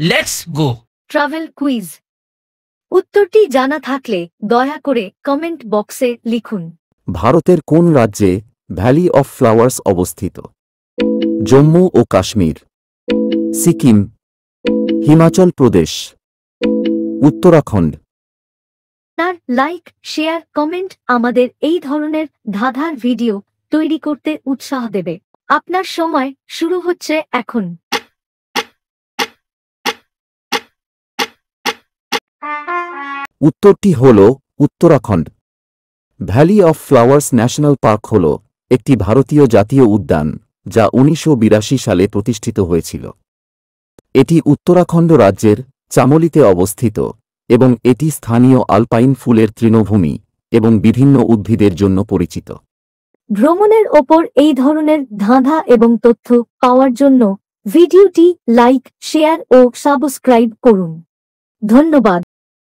Let's go. Travel quiz. উত্তরটি জানা থাকলে দয়া করে কমেন্ট বক্সে লিখুন। ভারতের কোন রাজ্যে ভ্যালি অফ ফ্লাওয়ার্স অবস্থিত? জম্মু ও কাশ্মীর, সিকিম, হিমাচল প্রদেশ, উত্তরাখণ্ড। তার লাইক, শেয়ার, কমেন্ট আমাদের এই ধরনের ধাঁধার ভিডিও তৈরি করতে উৎসাহ দেবে। আপনার সময় শুরু হচ্ছে এখন। উত্তরটি হল Uttarakhand. Valley of flowers national park হল একটি ভারতীয় জাতীয় উদ্যান যা 1982 সালে প্রতিষ্ঠিত হয়েছিল। এটি উত্তরাখণ্ড রাজ্যের চামোলিতে অবস্থিত এবং এটি স্থানীয় আলপাইন ফুলের তৃণভূমি এবং বিভিন্ন উদ্ভিদের জন্য পরিচিত। ভ্রমণের ওপর এই ধরনের ধাঁধা এবং তথ্য পাওয়ার জন্য ভিডিওটি লাইক, শেয়ার ও সাবস্ক্রাইব করুন। ধন্যবাদ।